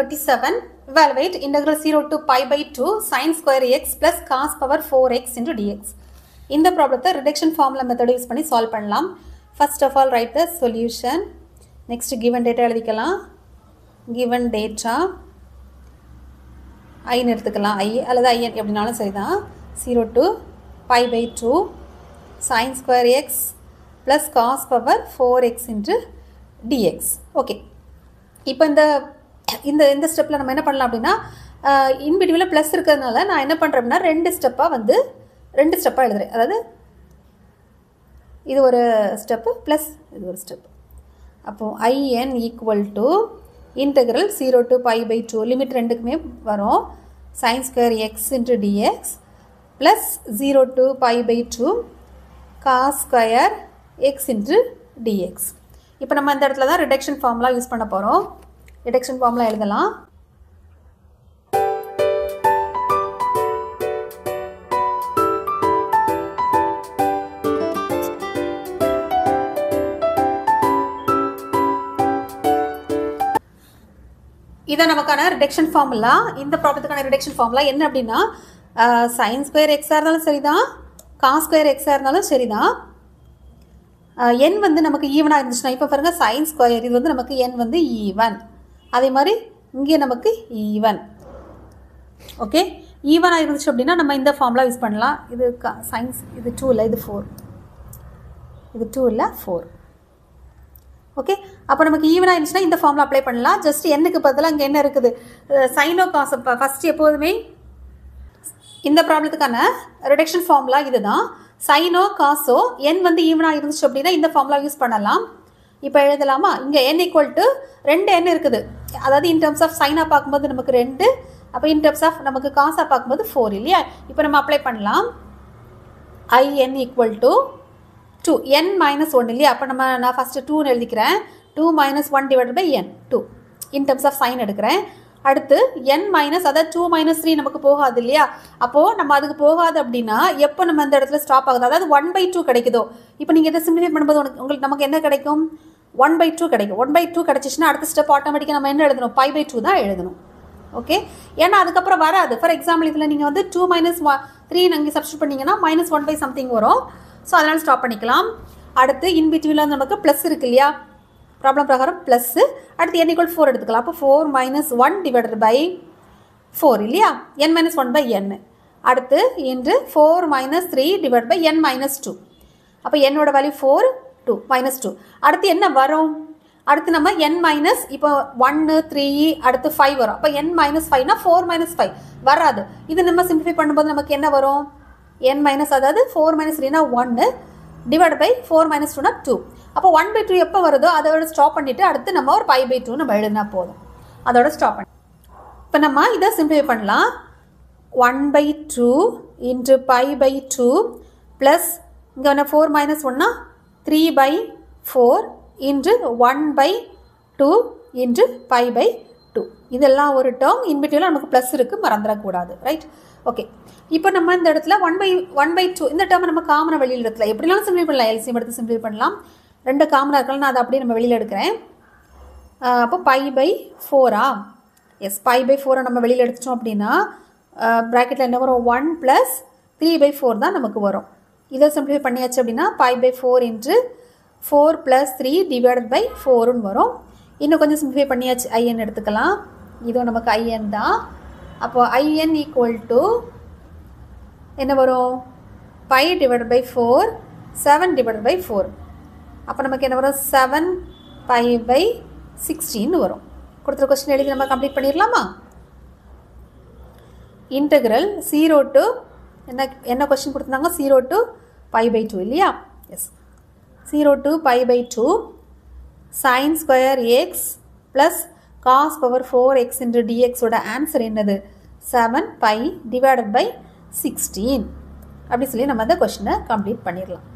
37. Evaluate integral 0 to pi by 2 sin square x plus cos power 4x into dx. இந்த ப்ராப்ளத்தை reduction formula method use பண்ணி solve பண்ணலாம். First of all, write the solution. Next, given data எழுதிக்கலாம். Given data I எடுத்துக்கலாம். I அல்லது I எப்படினாலும் சரிதான். 0 to pi by 2 sin square x plus cos power 4x into dx. Okay. இப்போ இந்த ஸ்டெப்பில் நம்ம என்ன பண்ணலாம் அப்படின்னா இன் பிட்வீனில் ப்ளஸ் இருக்கிறதுனால நான் என்ன பண்ணுறேன் அப்படின்னா ரெண்டு ஸ்டெப்பாக எழுதுறேன். அதாவது இது ஒரு ஸ்டெப்பு ப்ளஸ் இது ஒரு ஸ்டெப்பு. அப்போது IN equal to integral 0 to pi by 2 limit ரெண்டுக்குமே வரும் sin square x into dx plus 0 to pi by 2 cos square x into dx. இப்போ நம்ம இந்த இடத்துல தான் ரிடக்ஷன் ஃபார்முலா யூஸ் பண்ண போகிறோம். ரிடக்ஷன் ஃபார்முலா எழுதலாம். இதான் நமக்கான ரிடக்ஷன் ஃபார்முலா. இந்த ப்ராப்ளத்துக்கான ரிடக்ஷன் ஃபார்முலா என்ன அப்படின்னா சைன் ஸ்கொயர் எக்ஸாக இருந்தாலும் சரிதான், காஸ் ஸ்கொயர் எக்ஸாக இருந்தாலும் சரிதான். n வந்து நமக்கு ஈவனாக இருந்துச்சுன்னா இப்போ பாருங்க சைன் ஸ்கொயர் இது வந்து நமக்கு n வந்து ஈவன், அதே மாதிரி இங்கே நமக்கு ஈவன். ஓகே, ஈவனாக இருந்துச்சு அப்படின்னா நம்ம இந்த ஃபார்முலா யூஸ் பண்ணலாம். இது சைன்ஸ் இது 2 இல்லை இது 4, இது 2 இல்லை 4. ஓகே, அப்போ நமக்கு ஈவனாக இருந்துச்சுன்னா இந்த ஃபார்முலா அப்ளை பண்ணலாம். ஜஸ்ட் என்னுக்கு பதிலாக அங்கே என்ன இருக்குது சைனோ காஸ். ஃபஸ்ட்டு எப்போதுமே இந்த ப்ராப்ளத்துக்கான ரிடக்ஷன் ஃபார்முலா இதுதான். சைனோ காசோ n வந்து ஈவனாக இருந்துச்சு அப்படின்னா இந்த ஃபார்முலா யூஸ் பண்ணலாம். இப்போ எழுதலாமா? இங்கே n ஈக்குவல் டு 2 n இருக்குது. அதாவது இன் டர்ம்ஸ் ஆஃப் சைனாக பார்க்கும்போது நமக்கு 2, அப்போ இன் டர்ம்ஸ் ஆஃப் நமக்கு காசாக பார்க்கும்போது 4 இல்லையா? இப்போ நம்ம அப்ளை பண்ணலாம். IN equal to 2 n minus 1 இல்லையா? அப்போ நான் ஃபஸ்ட்டு 2ன்னு எழுதிக்கிறேன். 2 minus 1 divide by n 2 in terms of sine எடுக்கிறேன். அடுத்து n மைனஸ் அதாவது 2 மைனஸ் 3 நமக்கு போகாது இல்லையா? அப்போது நம்ம அதுக்கு போகாது அப்படின்னா எப்போ நம்ம இந்த இடத்துல ஸ்டாப் ஆகுது, அதாவது 1/2 கிடைக்குதோ. இப்போ நீங்கள் இதை சிம்பிளிஃபை பண்ணும்போது உங்களுக்கு நமக்கு என்ன கிடைக்கும்? 1/2 கிடைக்கும். 1/2 கிடச்சிச்சுன்னா அடுத்த ஸ்டெப் ஆட்டோமேட்டிக்காக நம்ம என்ன எழுதணும்? pi by 2 தான் எழுதணும். ஓகே, ஏன்னா அதுக்கப்புறம் வராது. ஃபார் எக்ஸாம்பிள் இதில் நீங்கள் வந்து 2 மைனஸ் 3 நீங்கள் சப்ஸ்டியூட் பண்ணிங்கன்னா மைனஸ் 1 பை சம்திங் வரும். ஸோ அதனால் ஸ்டாப் பண்ணிக்கலாம். அடுத்து இன் பிட்வீனில் நமக்கு ப்ளஸ் இருக்கு இல்லையா? ப்ராப்ளம் பிரகாரம் ப்ளஸ்ஸு. அடுத்து n ஈக்குவல் 4 எடுத்துக்கலாம். அப்போ 4 மைனஸ் 1 டிவைடட் பை 4 இல்லையா? n minus 1 by n. அடுத்து இன்று 4 minus 3 divide by n minus 2. அப்போ என்னோட வேல்யூ 4 2 மைனஸ் 2. அடுத்து என்ன வரும்? அடுத்து நம்ம n மைனஸ் இப்போ 1 3 அடுத்து 5 வரும். அப்போ n மைனஸ் 5னா 4 மைனஸ் 5 வராது. இது நம்ம சிம்பிளிஃபை பண்ணும்போது நமக்கு என்ன வரும்? n மைனஸ் அதாவது 4 மைனஸ் 3னா 1 டிவைட் பை 4 மைனஸ் 2னா 2. அப்போ 1/2 எப்போ வருதோ அதோட ஸ்டாப் பண்ணிவிட்டு அடுத்து நம்ம ஒரு pi by 2 நம்ம எழுதினா போதும். அதோட ஸ்டாப் பண்ணி இப்போ நம்ம இதை சிம்பிளிஃபை பண்ணலாம். 1/2 இன்ட்டு pi by 2 ப்ளஸ் இங்கே என்ன 4 மைனஸ் 1னா 3/4 இன்ட்டு 1/2 இன்ட்டு pi by 2. இதெல்லாம் ஒரு டேர்ம். இன்பிட்வீனில் நமக்கு ப்ளஸ் இருக்குது, மறந்துடக்கூடாது. ரைட்? ஓகே, இப்போ நம்ம இந்த இடத்துல 1/2 இந்த டேர்மை நம்ம காமனாக வெளியில் எடுக்கலாம். எப்படினாலும் சிம்பிளை பண்ணலாம். எல்சிஎம் எடுத்து சிம்பிளை பண்ணலாம். 2 காமனாக இருக்கலாம். நான் அதை அப்படியே நம்ம வெளியில் எடுக்கிறேன். அப்போ pi by 4 yes pi by 4 நம்ம வெளியில் எடுத்துட்டோம் அப்படின்னா ப்ராக்கெட்டில் என்ன வரும்? 1 ப்ளஸ் 3/4 தான் நமக்கு வரும். இதை சிம்பிளிஃபை பண்ணியாச்சு அப்படின்னா pi by 4 into 4 plus 3 divided by 4ன்னு வரும். இன்னும் கொஞ்சம் சிம்பிளிஃபை பண்ணியாச்சு. IN எடுத்துக்கலாம். இதுவும் நமக்கு IN தான். அப்போது IN ஈக்குவல் டு என்ன வரும்? pi divide by 4 7 divide by 4. அப்போ நமக்கு என்ன வரும்? 7 pi by 16 வரும். கொடுத்துரு கொஸ்டின் எழுதி நம்ம கம்ப்ளீட் பண்ணிடலாமா? இன்டெக்ரல் 0 டு என்ன கொஸ்டின் கொடுத்துருந்தாங்க? 0 டு pi by 2 இல்லையா? எஸ், 0 டு pi by 2 sin square x plus cos power 4x into dx ஓட ஆன்சர் என்னது? 7 pi டிவைடட் பை 16. அப்படி சொல்லி நம்ம அந்த கொஸ்டினை கம்ப்ளீட் பண்ணிடலாம்.